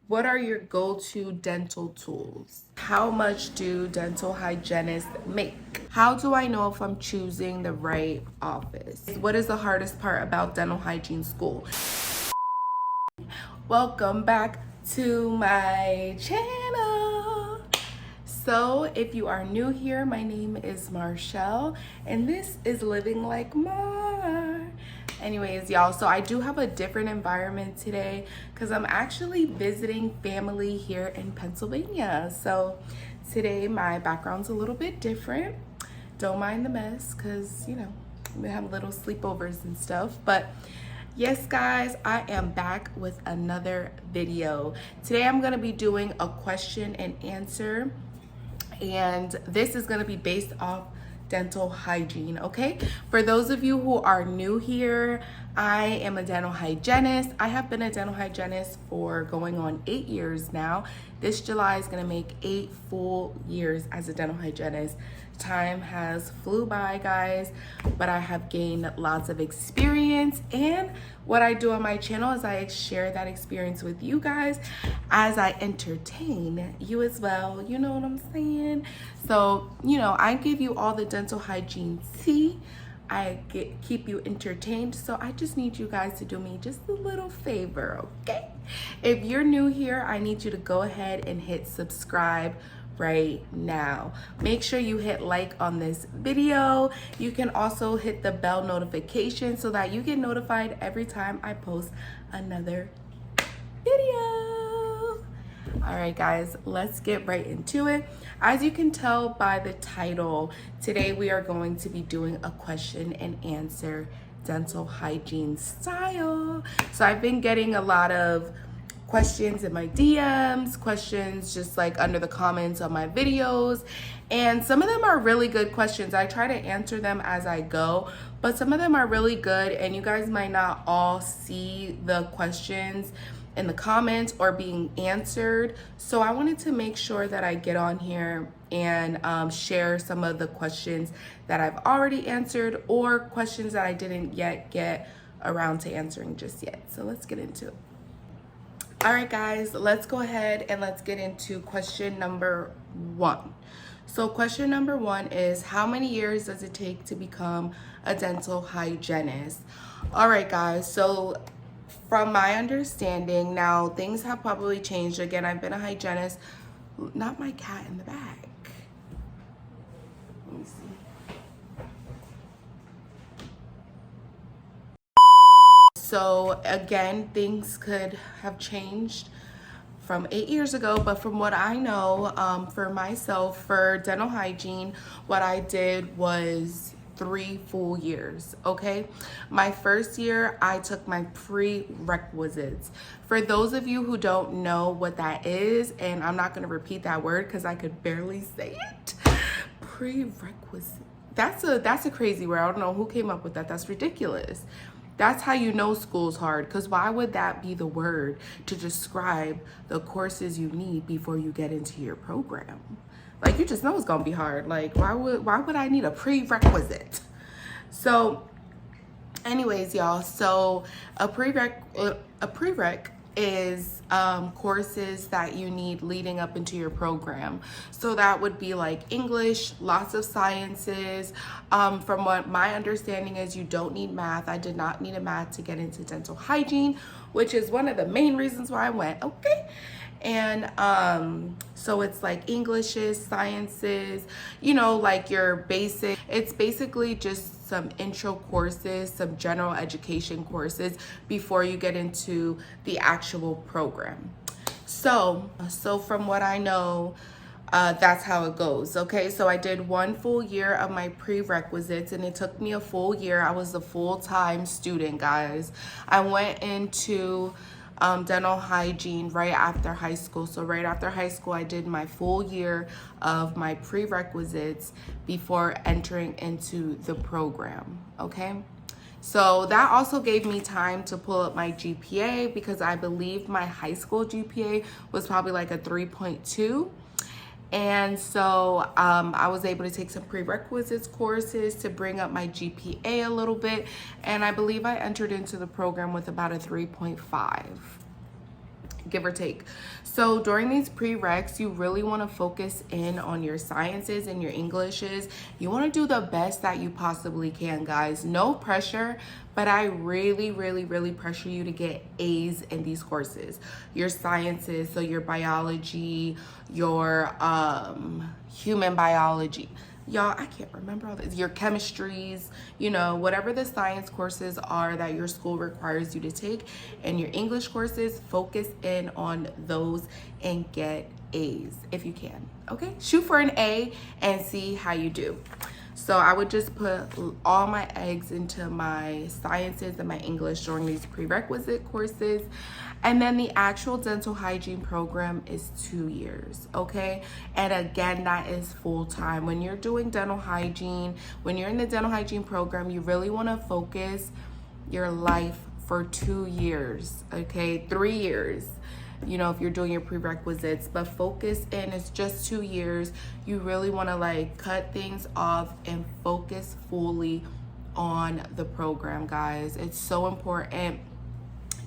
What are your go-to dental tools? How much do dental hygienists make? How do I know if I'm choosing the right office? What is the hardest part about dental hygiene school? Welcome back to my channel. So if you are new here, my name is Marchelle and this is Living Like Marr. Anyways, y'all, so I do have a different environment today because I'm actually visiting family here in Pennsylvania. So today my background's a little bit different. Don't mind the mess because, you know, we have little sleepovers and stuff. But yes, guys, I am back with another video. Today I'm going to be doing a question and answer. And this is going to be based off dental hygiene, okay? For those of you who are new here, I am a dental hygienist. I have been a dental hygienist for going on 8 years now. This July is gonna make 8 full years as a dental hygienist. Time has flew by, guys, but I have gained lots of experience, and what I do on my channel is I share that experience with you guys as I entertain you as well. You know what I'm saying? So, you know, I give you all the dental hygiene tea. I keep you entertained. So I just need you guys to do me just a little favor, okay? If you're new here, I need you to go ahead and hit subscribe right now. Make sure you hit like on this video. You can also hit the bell notification so that you get notified every time I post another video. All right, guys, let's get right into it. As you can tell by the title, today we are going to be doing a question and answer dental hygiene style. So I've been getting a lot of questions in my DMs, questions just like under the comments on my videos, and some of them are really good questions. I try to answer them as I go, but some of them are really good and you guys might not all see the questions in the comments or being answered. So I wanted to make sure that I get on here and share some of the questions that I've already answered or questions that I didn't yet get around to answering just yet. So let's get into it. All right, guys, let's go ahead and let's get into question number 1. So question number 1 is, how many years does it take to become a dental hygienist? All right, guys, so from my understanding, now things have probably changed. Again, I've been a hygienist, not my cat in the back. Let me see. So again, things could have changed from 8 years ago, but from what I know, for myself, for dental hygiene, what I did was 3 full years, okay? My first year, I took my prerequisites. For those of you who don't know what that is, and I'm not gonna repeat that word because I could barely say it, prerequisite. That's a crazy word. I don't know who came up with that. That's ridiculous. That's how you know school's hard, because why would that be the word to describe the courses you need before you get into your program? Like, you just know it's gonna be hard. Like, why would I need a prerequisite? So anyways, y'all, so a prereq is courses that you need leading up into your program. So that would be like English, lots of sciences. From what my understanding is, you don't need math. I did not need a math to get into dental hygiene, which is one of the main reasons why I went, okay? And so it's like Englishes, sciences, you know, like your basic, it's basically just some intro courses, some general education courses before you get into the actual program. So from what I know, that's how it goes, okay? So I did 1 full year of my prerequisites and it took me a full year. I was a full-time student, guys. I went into dental hygiene right after high school. So right after high school, I did my full year of my prerequisites before entering into the program, okay? So that also gave me time to pull up my GPA because I believe my high school GPA was probably like a 3.2. And so I was able to take some prerequisites courses to bring up my GPA a little bit. And I believe I entered into the program with about a 3.5 give or take. So during these prereqs, you really want to focus in on your sciences and your Englishes. You want to do the best that you possibly can, guys. No pressure, but I really, really, really pressure you to get A's in these courses. Your sciences, so your biology, your human biology. Y'all, I can't remember all this. Your chemistries, you know, whatever the science courses are that your school requires you to take, and your English courses, focus in on those and get A's if you can. Okay, shoot for an A and see how you do. So I would just put all my eggs into my sciences and my English during these prerequisite courses. And then the actual dental hygiene program is 2 years, okay? And again, that is full time. When you're doing dental hygiene, when you're in the dental hygiene program, you really wanna focus your life for 2 years, okay? 3 years, you know, if you're doing your prerequisites, but focus in, it's just 2 years. You really wanna like cut things off and focus fully on the program, guys. It's so important.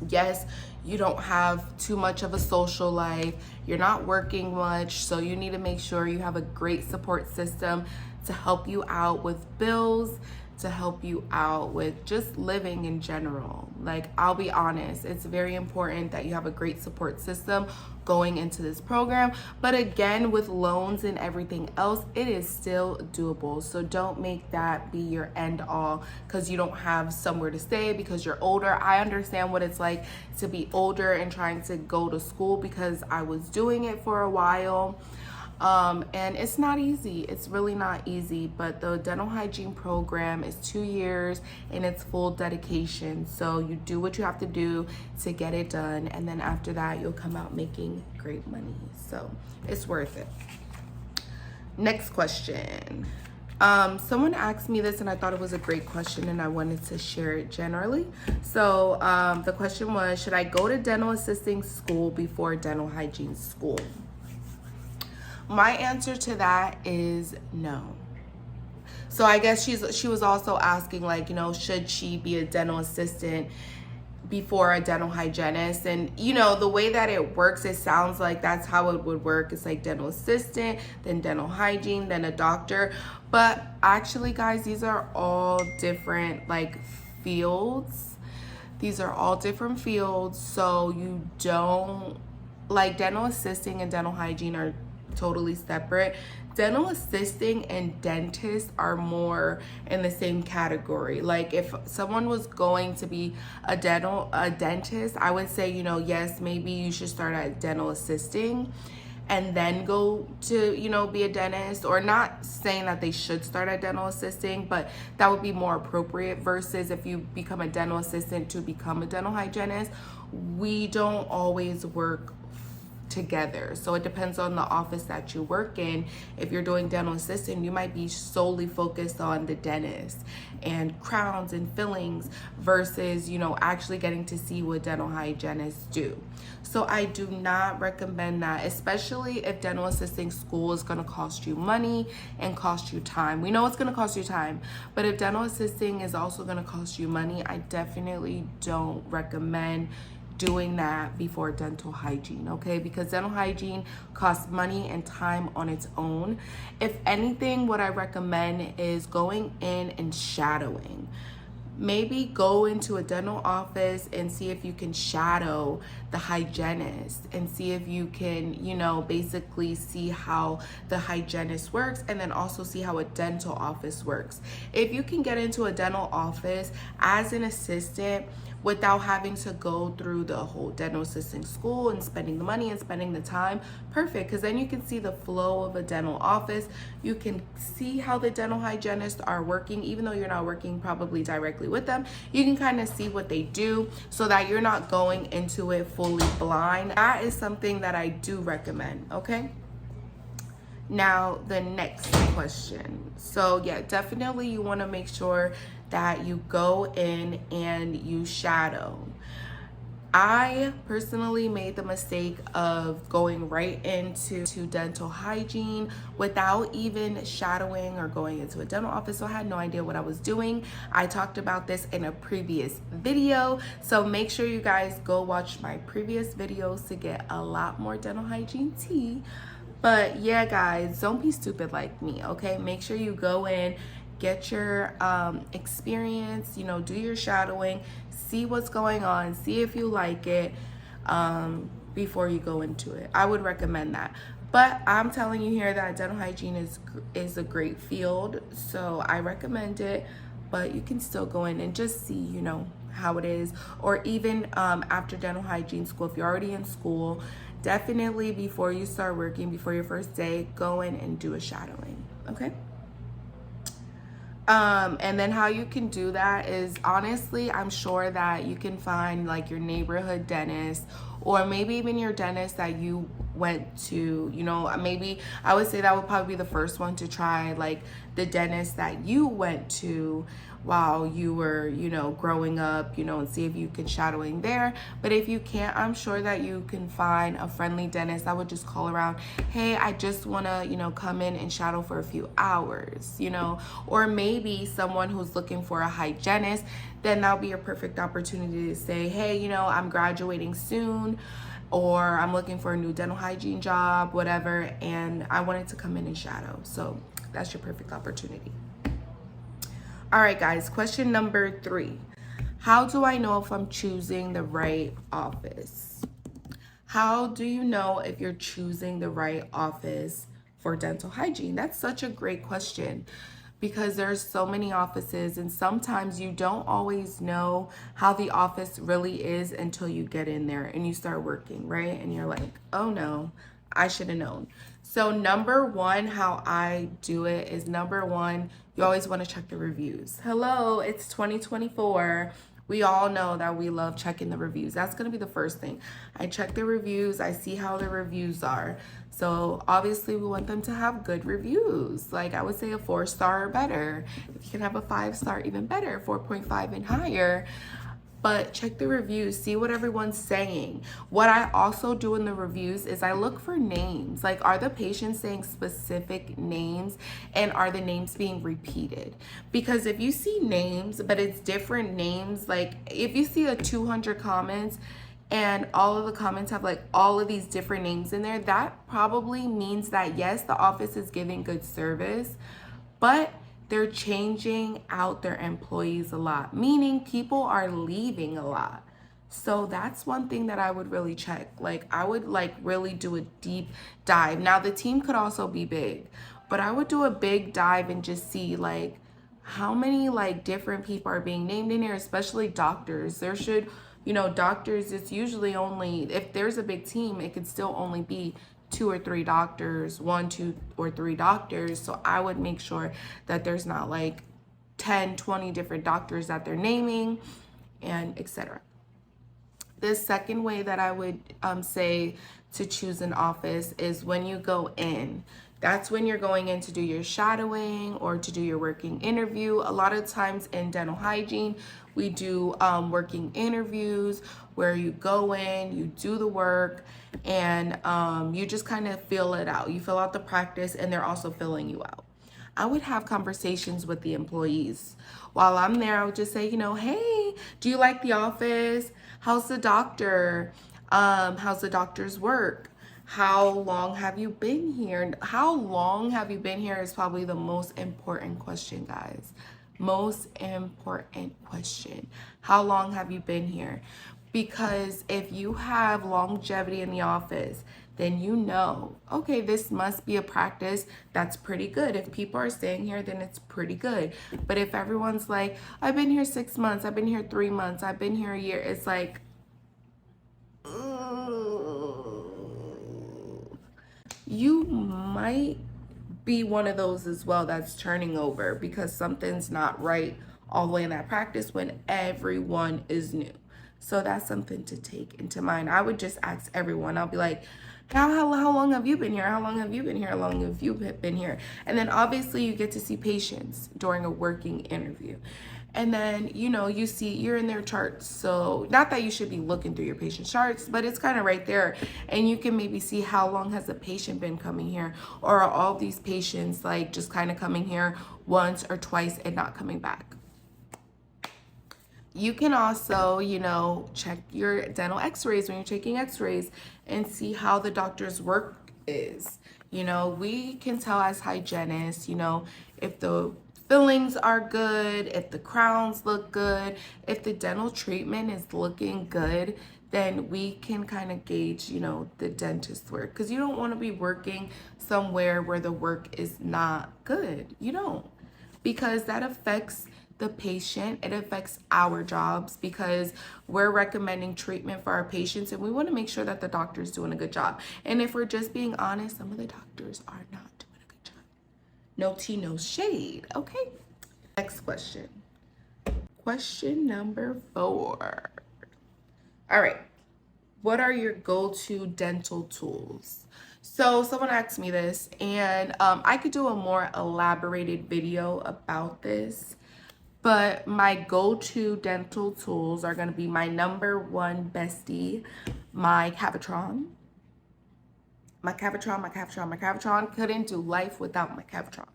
Yes, you don't have too much of a social life, you're not working much, so you need to make sure you have a great support system to help you out with bills, to help you out with just living in general. Like, I'll be honest, it's very important that you have a great support system going into this program. But again, with loans and everything else, it is still doable. So don't make that be your end all because you don't have somewhere to stay because you're older. I understand what it's like to be older and trying to go to school because I was doing it for a while. And it's not easy. It's really not easy, but the dental hygiene program is 2 years and it's full dedication. So you do what you have to do to get it done. And then after that, you'll come out making great money. So it's worth it. Next question. Someone asked me this and I thought it was a great question and I wanted to share it generally. So the question was, should I go to dental assisting school before dental hygiene school? My answer to that is no. So I guess she was also asking, like, you know, should she be a dental assistant before a dental hygienist? And, you know, the way that it works, it sounds like that's how it would work. It's like dental assistant, then dental hygiene, then a doctor. But actually, guys, these are all different, like, fields. These are all different fields. So you don't, like, dental assisting and dental hygiene are totally separate. Dental assisting and dentist are more in the same category. Like, if someone was going to be a dentist, I would say, you know, yes, maybe you should start at dental assisting and then go to, you know, be a dentist. Or not saying that they should start at dental assisting, but that would be more appropriate versus if you become a dental assistant to become a dental hygienist. We don't always work together. So it depends on the office that you work in. If you're doing dental assistant, you might be solely focused on the dentist and crowns and fillings versus, you know, actually getting to see what dental hygienists do. So I do not recommend that, especially if dental assisting school is going to cost you money and cost you time. We know it's going to cost you time, but if dental assisting is also going to cost you money, I definitely don't recommend doing that before dental hygiene, okay? Because dental hygiene costs money and time on its own. If anything, what I recommend is going in and shadowing. Maybe go into a dental office and see if you can shadow the hygienist and see if you can, you know, basically see how the hygienist works and then also see how a dental office works. If you can get into a dental office as an assistant without having to go through the whole dental assisting school and spending the money and spending the time, perfect, because then you can see the flow of a dental office. You can see how the dental hygienists are working, even though you're not working probably directly with them. You can kind of see what they do so that you're not going into it fully blind. That is something that I do recommend, okay? Now, the next question. So yeah, definitely you want to make sure that you go in and you shadow. I personally made the mistake of going right into dental hygiene without even shadowing or going into a dental office, so I had no idea what I was doing. I talked about this in a previous video, so make sure you guys go watch my previous videos to get a lot more dental hygiene tea. But yeah, guys, don't be stupid like me, okay? Make sure you go in, get your experience, you know, do your shadowing, see what's going on, see if you like it before you go into it. I would recommend that. But I'm telling you here that dental hygiene is a great field, so I recommend it. But you can still go in and just see, you know, how it is. Or even after dental hygiene school, if you're already in school, definitely before you start working, before your first day, go in and do a shadowing, okay? And then how you can do that is, honestly, I'm sure that you can find like your neighborhood dentist, or maybe even your dentist that you went to, you know, maybe I would say that would probably be the first one to try, like the dentist that you went to while you were, you know, growing up, you know, and see if you can shadowing there. But if you can't, I'm sure that you can find a friendly dentist that would just call around, hey, I just want to, you know, come in and shadow for a few hours, you know. Or maybe someone who's looking for a hygienist, then that'll be a perfect opportunity to say, hey, you know, I'm graduating soon, or I'm looking for a new dental hygiene job, whatever, and I wanted to come in and shadow. So that's your perfect opportunity. All right, guys, question number 3. How do I know if I'm choosing the right office? How do you know if you're choosing the right office for dental hygiene? That's such a great question, because there's so many offices, and sometimes you don't always know how the office really is until you get in there and you start working, right? And you're like, oh no, I should have known. So number 1, how I do it is, number 1, you always want to check the reviews. Hello, it's 2024. We all know that we love checking the reviews. That's going to be the first thing. I check the reviews. I see how the reviews are. So obviously we want them to have good reviews. Like I would say a 4-star or better. If you can have a 5-star, even better, 4.5 and higher. But check the reviews, see what everyone's saying. What I also do in the reviews is I look for names. Like, are the patients saying specific names, and are the names being repeated? Because if you see names, but it's different names, like if you see 200 comments and all of the comments have like all of these different names in there, that probably means that yes, the office is giving good service, but they're changing out their employees a lot, meaning people are leaving a lot. So that's one thing that I would really check. Like I would like really do a deep dive. Now the team could also be big, but I would do a big dive and just see like how many like different people are being named in here, especially doctors. There should, you know, doctors, it's usually only, if there's a big team, it could still only be 2 or 3 doctors, 1, 2, or 3 doctors. So I would make sure that there's not like 10, 20 different doctors that they're naming, and etc. The second way that I would say to choose an office is when you go in. That's when you're going in to do your shadowing or to do your working interview. A lot of times in dental hygiene, we do working interviews where you go in, you do the work, and you just kind of fill it out. You fill out the practice, and they're also filling you out. I would have conversations with the employees. While I'm there, I would just say, you know, hey, do you like the office? How's the doctor? How's the doctor's work? How long have you been here? How long have you been here is probably the most important question, guys. Most important question. How long have you been here? Because if you have longevity in the office, then you know, okay, this must be a practice that's pretty good. If people are staying here, then it's pretty good. But if everyone's like, I've been here 6 months, I've been here 3 months, I've been here a year, it's like, you might be one of those as well that's turning over because something's not right all the way in that practice when everyone is new. So that's something to take into mind. I would just ask everyone. I'll be like, how long have you been here? How long have you been here? How long have you been here? And then obviously you get to see patients during a working interview. And then, you know, you see you're in their charts. So not that you should be looking through your patient charts, but it's kind of right there. And you can maybe see how long has a patient been coming here, or are all these patients like just kind of coming here once or twice and not coming back. You can also, you know, check your dental x-rays when you're taking x-rays and see how the doctor's work is. You know, we can tell as hygienists, you know, if the fillings are good, if the crowns look good, if the dental treatment is looking good, then we can kind of gauge, you know, the dentist's work. Because you don't want to be working somewhere where the work is not good. You don't. Because that affects the patient, it affects our jobs, because we're recommending treatment for our patients and we want to make sure that the doctor's doing a good job. And if we're just being honest, some of the doctors are not doing a good job. No tea, no shade. Okay. Next question. Question number 4. All right. What are your go-to dental tools? So someone asked me this, and I could do a more elaborated video about this. But my go-to dental tools are going to be my number 1 bestie, my Cavitron. My Cavitron. Couldn't do life without my Cavitron.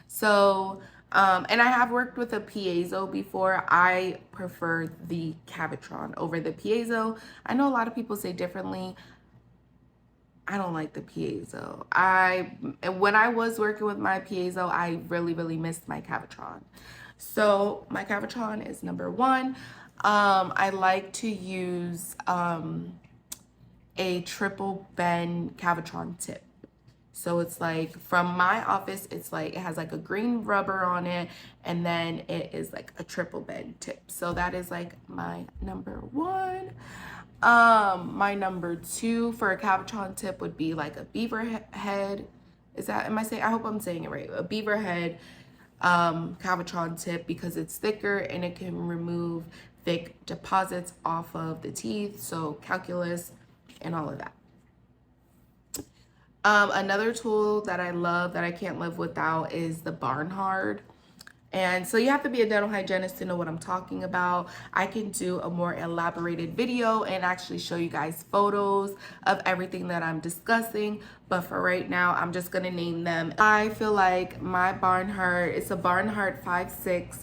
So, and I have worked with a piezo before. I prefer the Cavitron over the piezo. I know a lot of people say differently. I don't like the piezo. When I was working with my piezo, I really missed my Cavitron. So my Cavitron is number 1. I like to use a triple bend Cavitron tip. So it's like, from my office, it's like, it has like a green rubber on it, and then it is like a triple bend tip. So that is like my number 1. My number 2 for a Cavitron tip would be like a beaver head. I hope I'm saying it right. A beaver head Cavitron tip, because it's thicker and it can remove thick deposits off of the teeth, so calculus and all of that. Another tool that I love, that I can't live without, is the Barnhard. And so you have to be a dental hygienist to know what I'm talking about. I can do a more elaborated video and actually show you guys photos of everything that I'm discussing. But for right now, I'm just going to name them. I feel like my Barnhard, it's a Barnhard 5.6.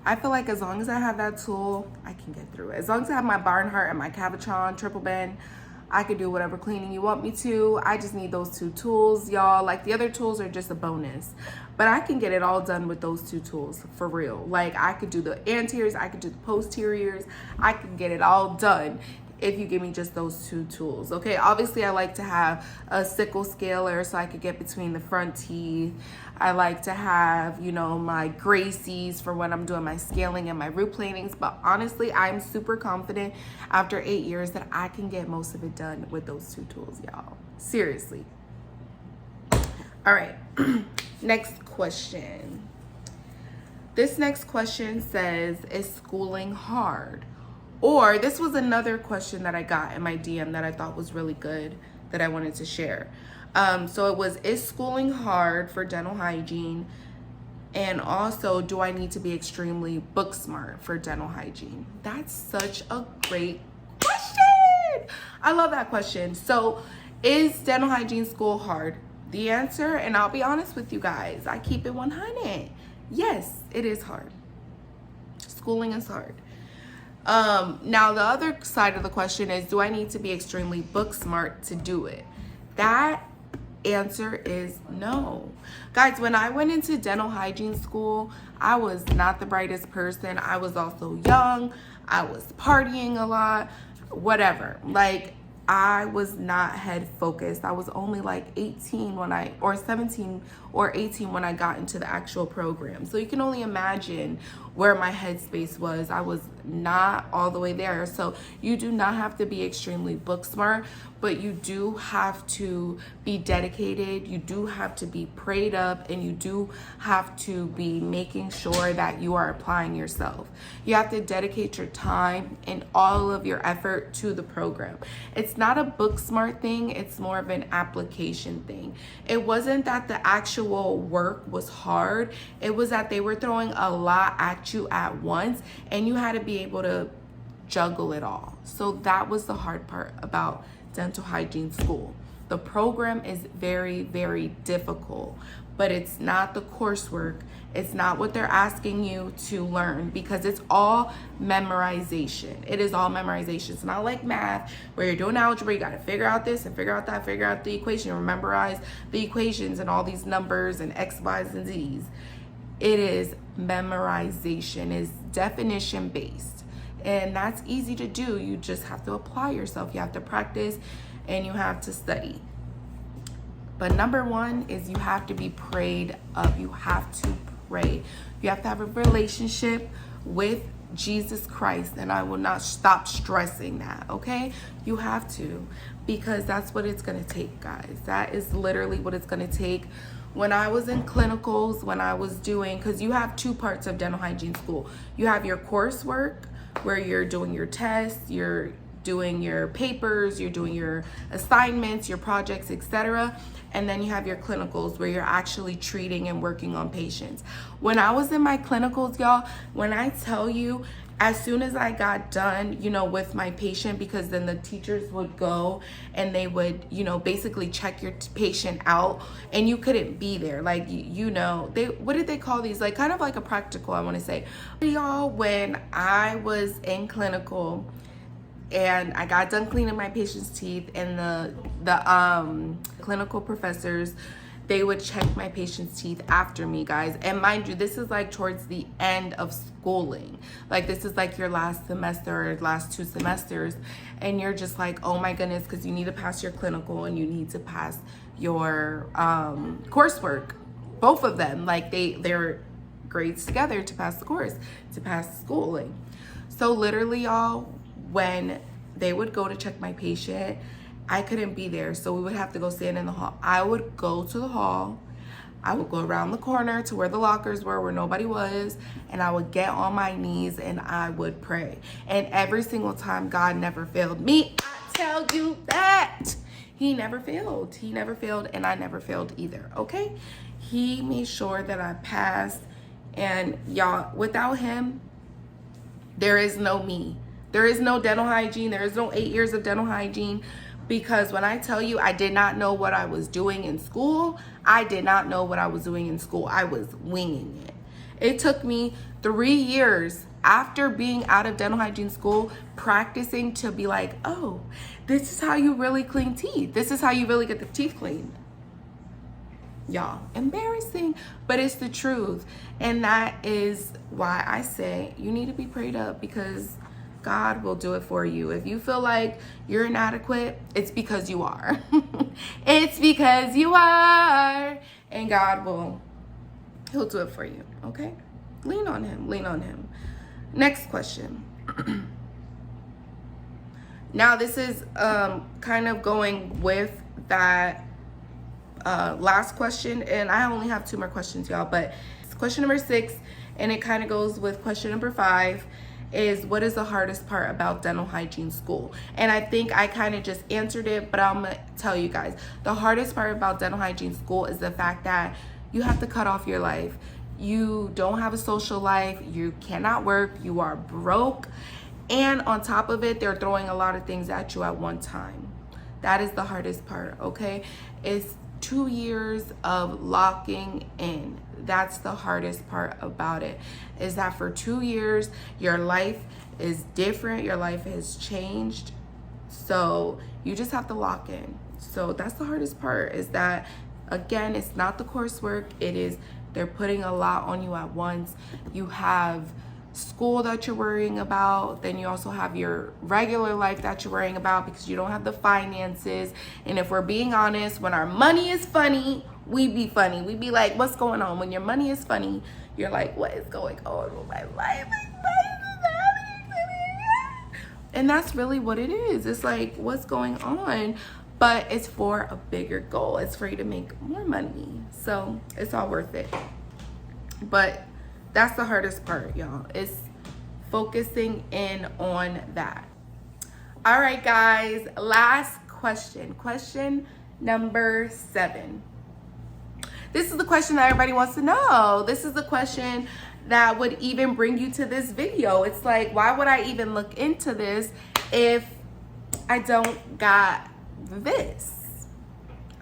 I feel like as long as I have that tool, I can get through it. As long as I have my Barnhard and my Cavitron triple bend, I could do whatever cleaning you want me to. I just need those 2 tools, y'all. Like, the other tools are just a bonus. But I can get it all done with those 2 tools, for real. Like, I could do the anteriors, I could do the posteriors. I can get it all done if you give me just those 2 tools, okay? Obviously, I like to have a sickle scaler so I could get between the front teeth. I like to have, you know, my Gracies for when I'm doing my scaling and my root planings. But honestly, I'm super confident after 8 years that I can get most of it done with those 2 tools, y'all. Seriously. All right. Next question. This next question says, is schooling hard? Or this was another question that I got in my DM that I thought was really good, that I wanted to share. So it was, is schooling hard for dental hygiene? And also, do I need to be extremely book smart for dental hygiene? That's such a great question. I love that question. So is dental hygiene school hard? The answer, and I'll be honest with you guys, I keep it 100. Yes, it is hard. Schooling is hard. Now the other side of the question is, do I need to be extremely book smart to do it? That answer is no. Guys, when I went into dental hygiene school, I was not the brightest person. I was also young. I was partying a lot, whatever. Like, I was not head focused. I was only like 18 or 17 or 18 when I got into the actual program. So you can only imagine where my headspace was. I was not all the way there. So you do not have to be extremely book smart, but you do have to be dedicated, you do have to be prayed up, and you do have to be making sure that you are applying yourself. You have to dedicate your time and all of your effort to the program. It's not a book smart thing, it's more of an application thing. It wasn't that the actual work was hard, it was that they were throwing a lot at you at once, and you had to be able to juggle it all. So that was the hard part about dental hygiene school. The program is very, very difficult, but it's not the coursework. It's not what they're asking you to learn, because it's all memorization. It is all memorization. It's not like math where you're doing algebra, you got to figure out this and figure out that, figure out the equation, or memorize the equations and all these numbers and X, Y's, and Z's. It is memorization. It's definition based. And that's easy to do. You just have to apply yourself. You have to practice and you have to study. But number one is you have to be prayed up. You have to pray. You have to have a relationship with Jesus Christ. And I will not stop stressing that, okay? You have to, because that's what it's going to take, guys. That is literally what it's going to take. When I was in clinicals, when I was doing, because you have two parts of dental hygiene school. You have your coursework, where you're doing your tests, you're doing your papers, you're doing your assignments, your projects, etc. And then you have your clinicals where you're actually treating and working on patients. When I was in my clinicals, y'all, when I tell you, as soon as I got done, with my patient, because then the teachers would go and they would, basically check your patient out, and you couldn't be there. Like, what did they call these? Like, kind of like a practical, I want to say. Y'all, when I was in clinical and I got done cleaning my patient's teeth, and the clinical professors, they would check my patient's teeth after me, guys. And mind you, this is like towards the end of schooling. Like, this is like your last semester or last 2 semesters. And you're just like, oh my goodness, because you need to pass your clinical and you need to pass your coursework. Both of them, like they're grades together to pass the course, to pass schooling. So literally, y'all, when they would go to check my patient, I couldn't be there, so we would have to go stand in the hall. I would go to the hall, I would go around the corner to where the lockers were, where nobody was, and I would get on my knees and I would pray. And every single time, God never failed me. I tell you that. He never failed. He never failed, and I never failed either, okay? He made sure that I passed, and y'all, without him, there is no me. There is no dental hygiene. There is no 8 years of dental hygiene. Because when I tell you I did not know what I was doing in school, I did not know what I was doing in school. I was winging it. It took me 3 years after being out of dental hygiene school, practicing to be like, oh, this is how you really clean teeth. This is how you really get the teeth cleaned. Y'all, embarrassing, but it's the truth. And that is why I say you need to be prayed up, because God will do it for you. If you feel like you're inadequate, it's because you are. It's because you are. And God he'll do it for you, okay? Lean on him, lean on him. Next question. Now, this is kind of going with that last question, and I only have 2 more questions, y'all, but it's question number 6, and it kind of goes with question number 5. Is what is the hardest part about dental hygiene school? And I think I kind of just answered it, but I'm gonna tell you guys, the hardest part about dental hygiene school is the fact that you have to cut off your life. You don't have a social life, you cannot work, you are broke, and on top of it, they're throwing a lot of things at you at one time. That is the hardest part, okay? It's 2 years of locking in. That's the hardest part about it, is that for 2 years, your life is different. Your life has changed. So you just have to lock in. So that's the hardest part, is that, again, it's not the coursework. It is, they're putting a lot on you at once. You have school that you're worrying about, then you also have your regular life that you're worrying about, because you don't have the finances. And if we're being honest, when our money is funny, we be funny. We be like, what's going on? When your money is funny, you're like, what is going on with my life? My life is happening to me. And that's really what it is. It's like, what's going on? But it's for a bigger goal. It's for you to make more money. So it's all worth it. But that's the hardest part, y'all. It's focusing in on that. All right, guys, last question. Question number 7. This is the question that everybody wants to know. This is the question that would even bring you to this video. It's like, why would I even look into this if I don't got this?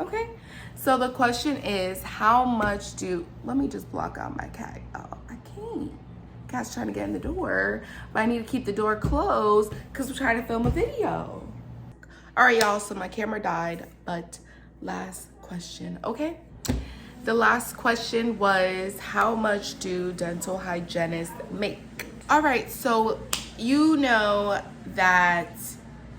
Okay, so the question is, how much do, let me just block out my cat. Oh, I can't. Cat's trying to get in the door, but I need to keep the door closed because we're trying to film a video. All right, y'all, so my camera died, but last question, okay? The last question was, how much do dental hygienists make? All right, so you know that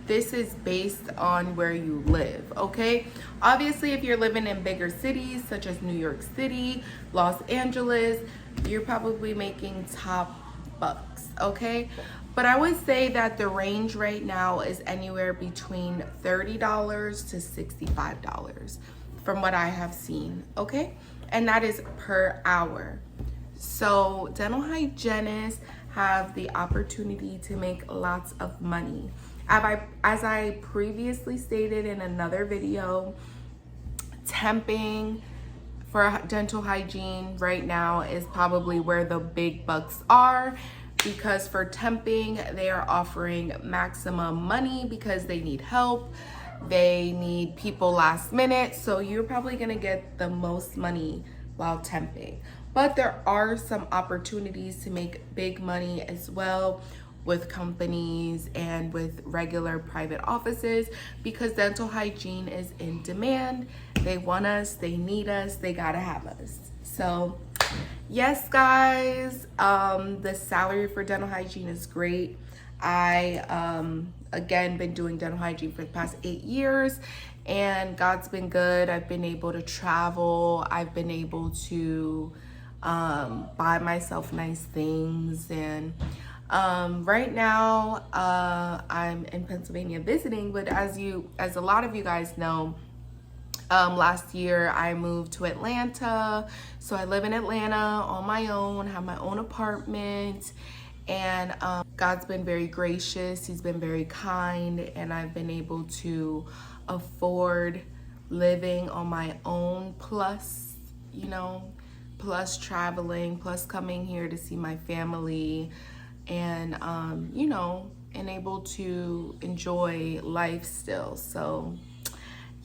this is based on where you live, okay? Obviously, if you're living in bigger cities such as New York City, Los Angeles, you're probably making top bucks, okay? But I would say that the range right now is anywhere between $30 to $65 from what I have seen, okay? And that is per hour. So dental hygienists have the opportunity to make lots of money. As I previously stated in another video, temping for dental hygiene right now is probably where the big bucks are, because for temping, they are offering maximum money because they need help. They need people last minute, so you're probably gonna get the most money while temping. But there are some opportunities to make big money as well with companies and with regular private offices, because dental hygiene is in demand. They want us, they need us, they gotta have us. So yes, guys, the salary for dental hygiene is great. I again been doing dental hygiene for the past 8 years, and God's been good. I've been able to travel. I've been able to buy myself nice things, and right now I'm in Pennsylvania visiting. But as a lot of you guys know, last year I moved to Atlanta, so I live in Atlanta on my own, have my own apartment. And God's been very gracious. He's been very kind, and I've been able to afford living on my own, plus, you know, plus traveling, plus coming here to see my family, and, you know, and able to enjoy life still. So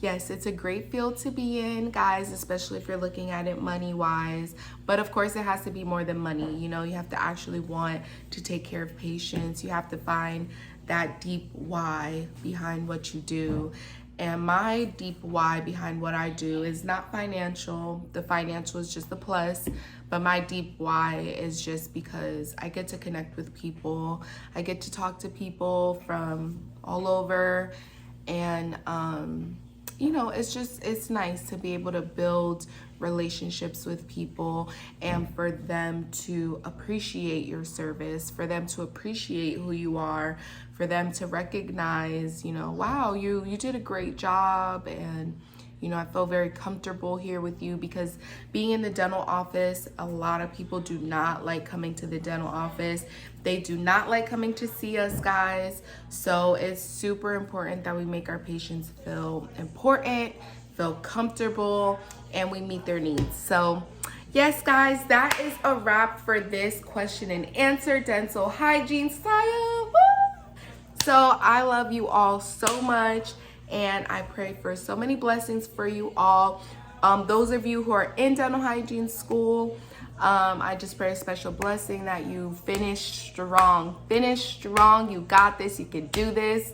yes, it's a great field to be in, guys, especially if you're looking at it money-wise. But of course, it has to be more than money. You know, you have to actually want to take care of patients. You have to find that deep why behind what you do. And my deep why behind what I do is not financial. The financial is just a plus. But my deep why is just because I get to connect with people. I get to talk to people from all over. And, you know, it's nice to be able to build relationships with people, and for them to appreciate your service, for them to appreciate who you are, for them to recognize, you know, wow, you did a great job, and, you know, I feel very comfortable here with you. Because being in the dental office, a lot of people do not like coming to the dental office. They do not like coming to see us, guys. So it's super important that we make our patients feel important, feel comfortable, and we meet their needs. So yes, guys, that is a wrap for this question and answer dental hygiene style. Woo! So I love you all so much, and I pray for so many blessings for you all. Those of you who are in dental hygiene school, I just pray a special blessing that you finish strong. Finish strong. You got this. You can do this.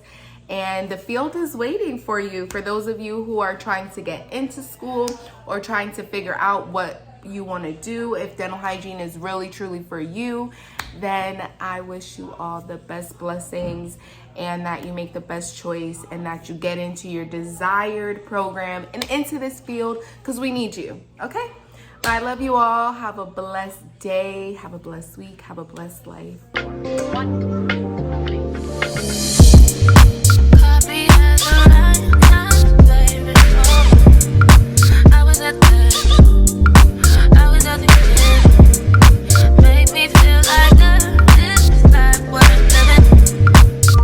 And the field is waiting for you. For those of you who are trying to get into school or trying to figure out what you want to do, if dental hygiene is really truly for you, then I wish you all the best blessings, and that you make the best choice, and that you get into your desired program and into this field, because we need you. Okay? I love you all. Have a blessed day. Have a blessed week. Have a blessed life.